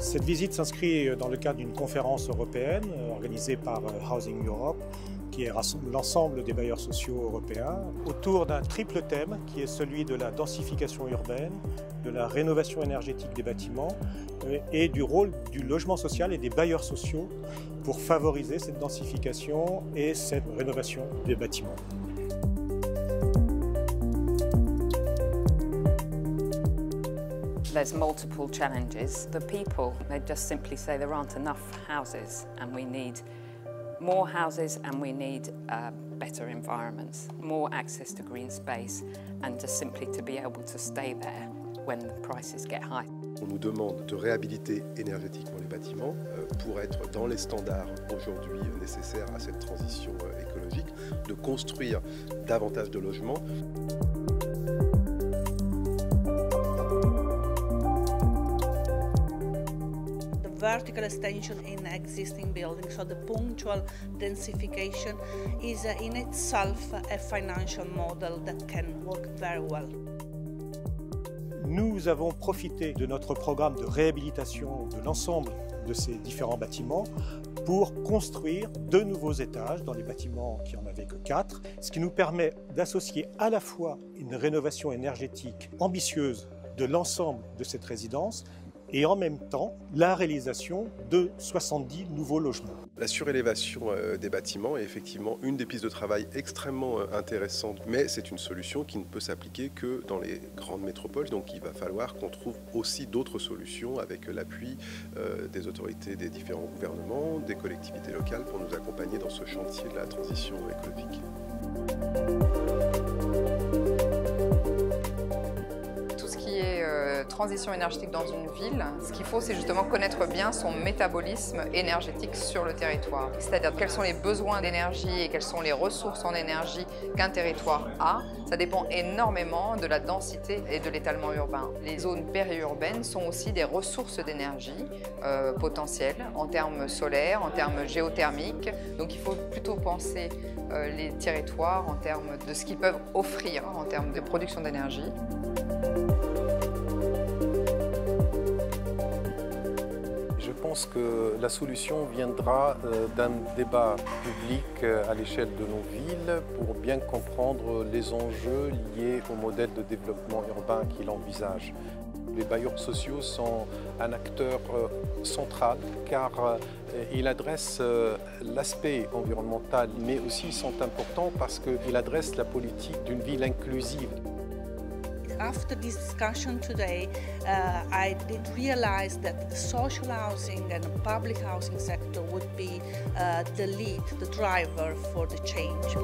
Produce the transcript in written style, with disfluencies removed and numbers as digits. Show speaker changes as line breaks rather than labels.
Cette visite s'inscrit dans le cadre d'une conférence européenne organisée par Housing Europe, qui rassemble l'ensemble des bailleurs sociaux européens, autour d'un triple thème qui est celui de la densification urbaine, de la rénovation énergétique des bâtiments et du rôle du logement social et des bailleurs sociaux pour favoriser cette densification et cette rénovation des bâtiments.
There's multiple challenges. The people, they just simply say there aren't enough houses and we need more houses and we need better environments, more access to green space and just simply to be able to stay there when the prices get high.
On nous demande de réhabiliter énergétiquement les bâtiments pour être dans les standards aujourd'hui nécessaires à cette transition écologique, de construire davantage de logements.
Vertical extension in existing buildings, so the punctual densification is in itself a financial model that can work very well.
Nous avons profité de notre programme de réhabilitation de l'ensemble de ces différents bâtiments pour construire 2 nouveaux étages dans les bâtiments qui n'en avaient que 4, ce qui nous permet d'associer à la fois une rénovation énergétique ambitieuse de l'ensemble de cette résidence et en même temps la réalisation de 70 nouveaux logements.
La surélévation des bâtiments est effectivement une des pistes de travail extrêmement intéressantes, mais c'est une solution qui ne peut s'appliquer que dans les grandes métropoles, donc il va falloir qu'on trouve aussi d'autres solutions avec l'appui des autorités des différents gouvernements, des collectivités locales pour nous accompagner dans ce chantier de la transition écologique.
Transition énergétique dans une ville, ce qu'il faut, c'est justement connaître bien son métabolisme énergétique sur le territoire. C'est-à-dire quels sont les besoins d'énergie et quelles sont les ressources en énergie qu'un territoire a. Ça dépend énormément de la densité et de l'étalement urbain. Les zones périurbaines sont aussi des ressources d'énergie potentielles en termes solaires, en termes géothermiques. Donc il faut plutôt penser les territoires en termes de ce qu'ils peuvent offrir en termes de production d'énergie.
Je pense que la solution viendra d'un débat public à l'échelle de nos villes pour bien comprendre les enjeux liés au modèle de développement urbain qu'il envisage. Les bailleurs sociaux sont un acteur central car ils adressent l'aspect environnemental, mais aussi ils sont importants parce qu'ils adressent la politique d'une ville inclusive.
After this discussion today, I did realize that the social housing and the public housing sector would be the lead, the driver for the change.